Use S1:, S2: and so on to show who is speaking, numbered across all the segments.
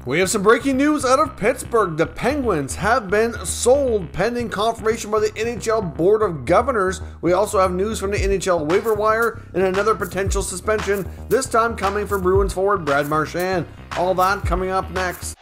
S1: We have some breaking news out of Pittsburgh. The Penguins have been sold pending confirmation by the NHL Board of Governors. We also have news from the NHL waiver wire and another potential suspension, this time coming from Bruins forward Brad Marchand. All that coming up next.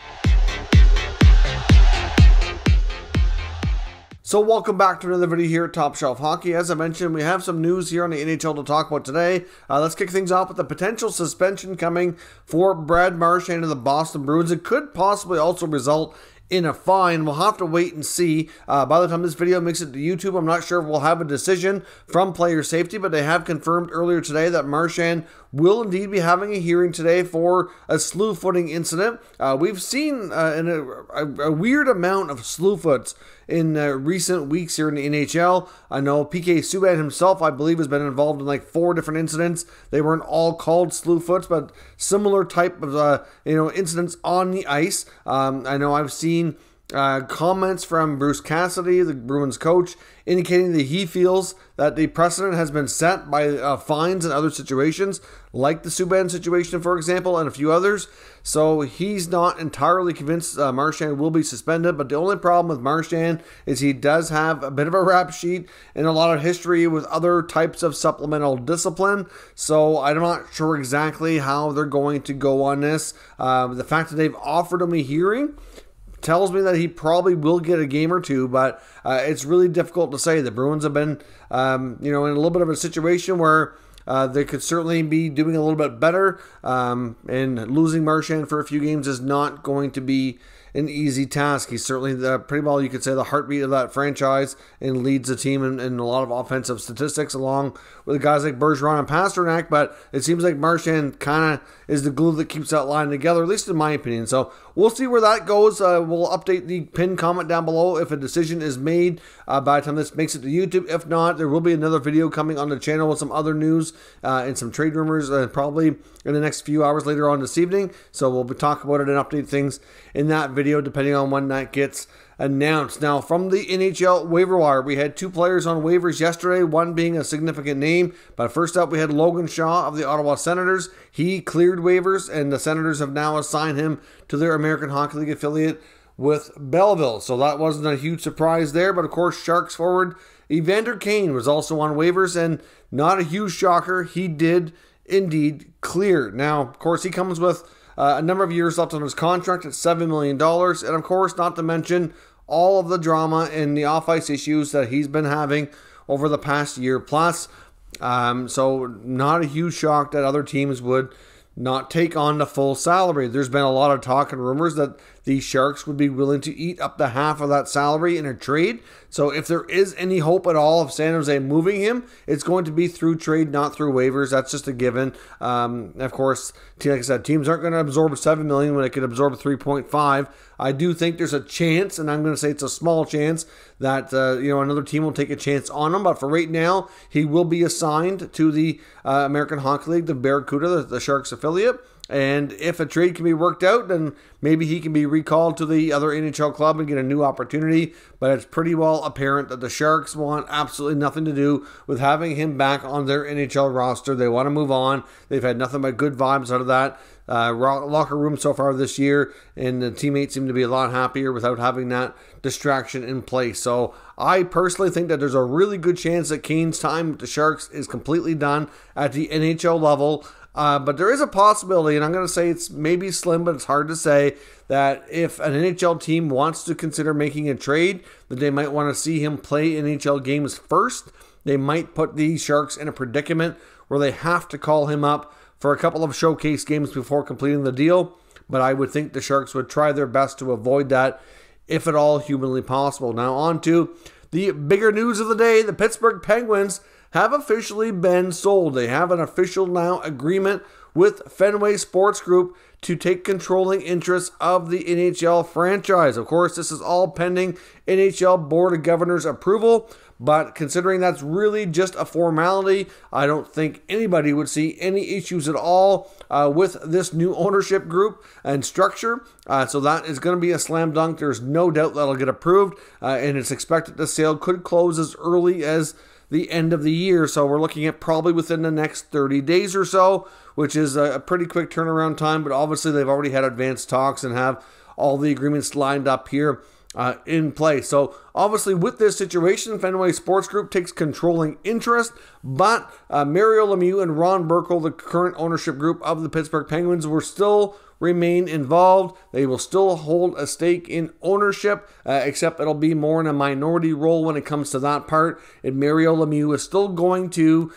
S1: So welcome back to another video here at Top Shelf Hockey. As I mentioned, we have some news here on the NHL to talk about today. Let's kick things off with the potential suspension coming for Brad Marchand of the Boston Bruins. It could possibly also result in a fine. We'll have to wait and see. By the time this video makes it to YouTube, I'm not sure if we'll have a decision from player safety, but they have confirmed earlier today that Marchand will indeed be having a hearing today for a slew footing incident. We've seen a weird amount of slew foots in recent weeks here in the NHL. I know PK Subban himself, I believe, has been involved in like 4 different incidents. They weren't all called slew foots, but similar type of incidents on the ice. I know I've seen comments from Bruce Cassidy, the Bruins coach, indicating that he feels that the precedent has been set by fines in other situations, like the Subban situation, for example, and a few others. So he's not entirely convinced Marchand will be suspended, but the only problem with Marchand is he does have a bit of a rap sheet and a lot of history with other types of supplemental discipline. So I'm not sure exactly how they're going to go on this. The fact that they've offered him a hearing tells me that he probably will get a game or two, but it's really difficult to say. The Bruins have been, in a little bit of a situation where they could certainly be doing a little bit better, and losing Marchand for a few games is not going to be an easy task. He's certainly pretty well, you could say, the heartbeat of that franchise and leads the team in a lot of offensive statistics, along with guys like Bergeron and Pasternak. But it seems like Marchand kind of is the glue that keeps that line together, at least in my opinion. So we'll see where that goes. We'll update the pinned comment down below if a decision is made by the time this makes it to YouTube. If not, there will be another video coming on the channel with some other news and some trade rumors, probably in the next few hours later on this evening. So we'll be talking about it and update things in that video depending on when that gets announced. Now, from the NHL waiver wire, we had 2 players on waivers yesterday, one being a significant name. But first up, we had Logan Shaw of the Ottawa Senators. He cleared waivers, and the Senators have now assigned him to their American Hockey League affiliate with Belleville. So that wasn't a huge surprise there. But of course, Sharks forward Evander Kane was also on waivers, and not a huge shocker, he did indeed clear. Now, of course, he comes with a number of years left on his contract at $7 million. And of course, not to mention all of the drama and the off-ice issues that he's been having over the past year plus. So not a huge shock that other teams would not take on the full salary. There's been a lot of talk and rumors that the Sharks would be willing to eat up to half of that salary in a trade. So if there is any hope at all of San Jose moving him, it's going to be through trade, not through waivers. That's just a given. Of course, like I said, teams aren't going to absorb $7 million when they could absorb 3.5. I do think there's a chance, and I'm going to say it's a small chance, that another team will take a chance on him. But for right now, he will be assigned to the American Hockey League, the Barracuda, the Sharks affiliate. And if a trade can be worked out, then maybe he can be recalled to the other NHL club and get a new opportunity. But it's pretty well apparent that the Sharks want absolutely nothing to do with having him back on their NHL roster. They want to move on. They've had nothing but good vibes out of that locker room so far this year, and the teammates seem to be a lot happier without having that distraction in place. So I personally think that there's a really good chance that Kane's time with the Sharks is completely done at the NHL level. But there is a possibility, and I'm going to say it's maybe slim, but it's hard to say, that if an NHL team wants to consider making a trade, that they might want to see him play NHL games first. They might put the Sharks in a predicament where they have to call him up for a couple of showcase games before completing the deal. But I would think the Sharks would try their best to avoid that, if at all humanly possible. Now on to the bigger news of the day. The Pittsburgh Penguins have officially been sold. They have an official now agreement with Fenway Sports Group to take controlling interest of the NHL franchise. Of course, this is all pending NHL Board of Governors approval, but considering that's really just a formality, I don't think anybody would see any issues at all with this new ownership group and structure. So that is going to be a slam dunk. There's no doubt that'll get approved, and it's expected the sale could close as early as the end of the year. So we're looking at probably within the next 30 days or so, which is a pretty quick turnaround time. But obviously they've already had advanced talks and have all the agreements lined up here in place. So obviously with this situation, Fenway Sports Group takes controlling interest, but Muriel Lemieux and Ron Burkle, the current ownership group of the Pittsburgh Penguins, will still remain involved. They will still hold a stake in ownership, except it'll be more in a minority role when it comes to that part. And Muriel Lemieux is still going to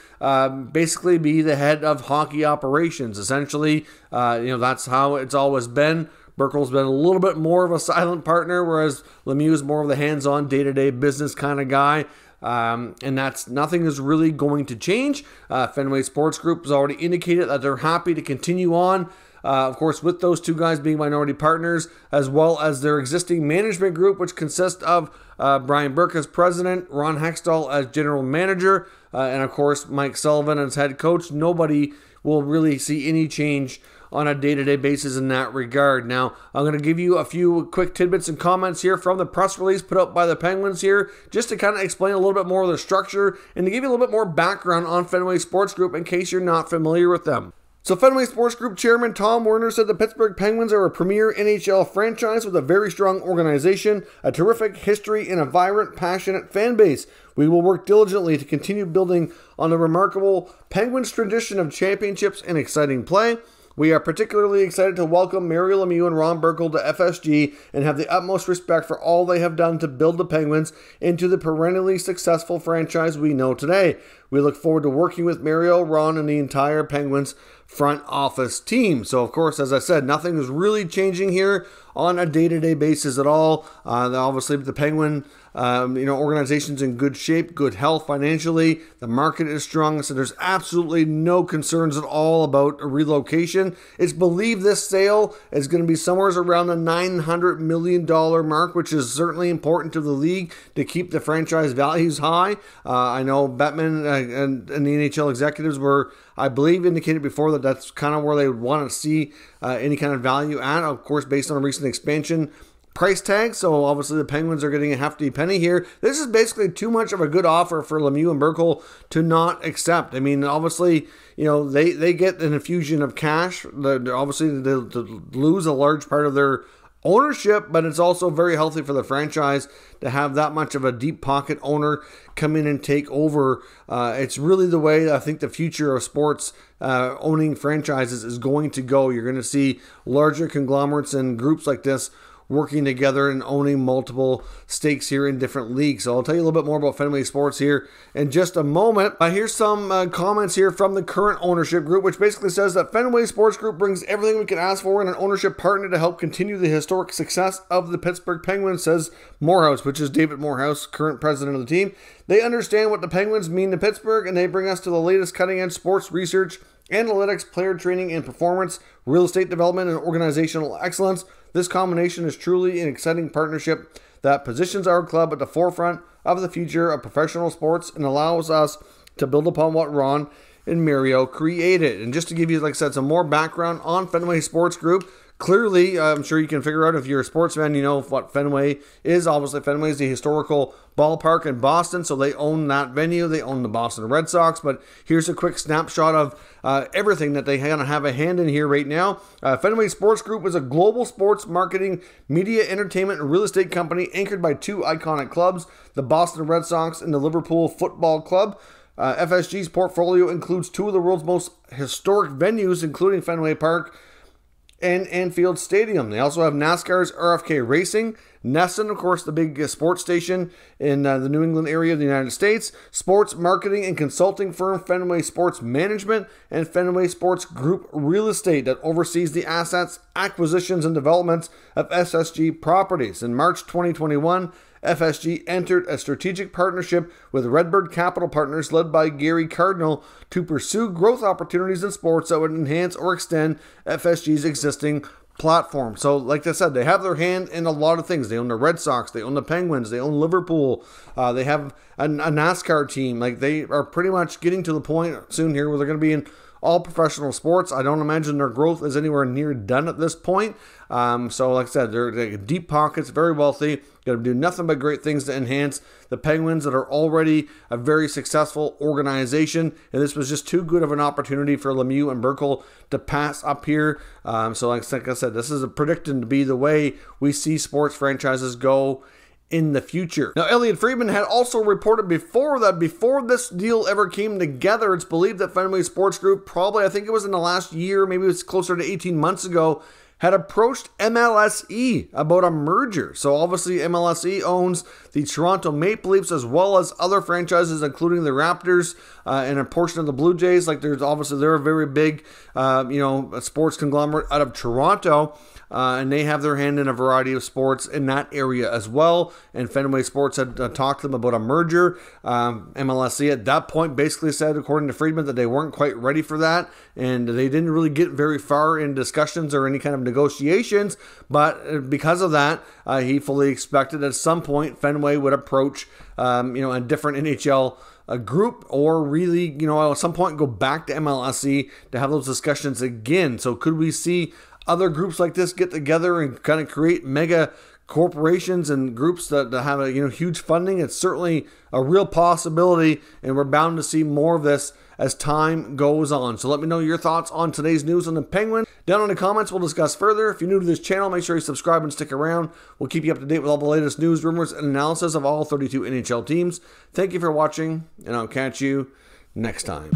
S1: basically be the head of hockey operations. Essentially, that's how it's always been. Burkle's been a little bit more of a silent partner, whereas Lemieux is more of the hands-on, day-to-day business kind of guy. And nothing is really going to change. Fenway Sports Group has already indicated that they're happy to continue on, of course, with those two guys being minority partners, as well as their existing management group, which consists of Brian Burke as president, Ron Hextall as general manager, and of course Mike Sullivan as head coach. Nobody will really see any change on a day-to-day basis in that regard. Now, I'm going to give you a few quick tidbits and comments here from the press release put out by the Penguins here, just to kind of explain a little bit more of the structure and to give you a little bit more background on Fenway Sports Group in case you're not familiar with them. So Fenway Sports Group Chairman Tom Werner said the Pittsburgh Penguins are a premier NHL franchise with a very strong organization, a terrific history, and a vibrant, passionate fan base. We will work diligently to continue building on the remarkable Penguins tradition of championships and exciting play. We are particularly excited to welcome Muriel Lemieux and Ron Burkle to FSG and have the utmost respect for all they have done to build the Penguins into the perennially successful franchise we know today. We look forward to working with Muriel, Ron, and the entire Penguins front office team. So, of course, as I said, nothing is really changing here on a day-to-day basis at all. Obviously, the Penguin organization's in good shape, good health financially. The market is strong, so there's absolutely no concerns at all about a relocation. It's believed this sale is going to be somewhere around the $900 million mark, which is certainly important to the league to keep the franchise values high. I know Bettman and the NHL executives were, I believe, indicated before that that's kind of where they would want to see any kind of value at, of course, based on a recent expansion price tag. So obviously the Penguins are getting a hefty penny here. This is basically too much of a good offer for Lemieux and Burkle to not accept. I mean, obviously, they get an infusion of cash. Obviously, they lose a large part of their ownership, but it's also very healthy for the franchise to have that much of a deep pocket owner come in and take over. It's really the way I think the future of sports owning franchises is going to go. You're going to see larger conglomerates and groups like this working together and owning multiple stakes here in different leagues. So I'll tell you a little bit more about Fenway Sports here in just a moment. Here's some comments here from the current ownership group, which basically says that Fenway Sports Group brings everything we can ask for in an ownership partner to help continue the historic success of the Pittsburgh Penguins, says Morehouse, which is David Morehouse, current president of the team. They understand what the Penguins mean to Pittsburgh, and they bring us to the latest cutting-edge sports research, analytics, player training and performance, real estate development, and organizational excellence. This combination is truly an exciting partnership that positions our club at the forefront of the future of professional sports and allows us to build upon what Ron and Muriel created. And just to give you, like I said, some more background on Fenway Sports Group, clearly, I'm sure you can figure out if you're a sports fan, you know what Fenway is. Obviously, Fenway is the historical ballpark in Boston, so they own that venue. They own the Boston Red Sox, but here's a quick snapshot of everything that they have a hand in here right now. Fenway Sports Group is a global sports marketing, media, entertainment, and real estate company anchored by two iconic clubs, the Boston Red Sox and the Liverpool Football Club. FSG's portfolio includes two of the world's most historic venues, including Fenway Park and Anfield Stadium. They also have NASCAR's RFK Racing, Nesson, of course, the big sports station in the New England area of the United States, sports marketing and consulting firm Fenway Sports Management, and Fenway Sports Group Real Estate that oversees the assets, acquisitions, and developments of SSG properties. In March 2021, FSG entered a strategic partnership with Redbird Capital Partners led by Gary Cardinal to pursue growth opportunities in sports that would enhance or extend FSG's existing platform. So, like I said, they have their hand in a lot of things. They own the Red Sox, they own the Penguins, they own Liverpool, they have a NASCAR team. Like, they are pretty much getting to the point soon here where they're going to be in all professional sports. I don't imagine their growth is anywhere near done at this point. So like I said, they're deep pockets, very wealthy, going to do nothing but great things to enhance the Penguins that are already a very successful organization. And this was just too good of an opportunity for Lemieux and Burkle to pass up here. So like I said, this is predicting to be the way we see sports franchises go in the future. Now, Elliotte Friedman had also reported before this deal ever came together, it's believed that Fenway Sports Group, probably, I think it was in the last year, maybe it was closer to 18 months ago, had approached MLSE about a merger. So obviously MLSE owns the Toronto Maple Leafs as well as other franchises, including the Raptors and a portion of the Blue Jays. Like they're a very big, sports conglomerate out of Toronto. And they have their hand in a variety of sports in that area as well. And Fenway Sports had talked to them about a merger. MLSE at that point basically said, according to Friedman, that they weren't quite ready for that. And they didn't really get very far in discussions or any kind of negotiations. But because of that, he fully expected at some point Fenway would approach a different NHL group, or really, at some point go back to MLSE to have those discussions again. So could we see other groups like this get together and kind of create mega corporations and groups that have a huge funding? It's certainly a real possibility, and we're bound to see more of this as time goes on. So let me know your thoughts on today's news on the Penguins. Down in the comments, we'll discuss further. If you're new to this channel, make sure you subscribe and stick around. We'll keep you up to date with all the latest news, rumors, and analysis of all 32 NHL teams. Thank you for watching, and I'll catch you next time.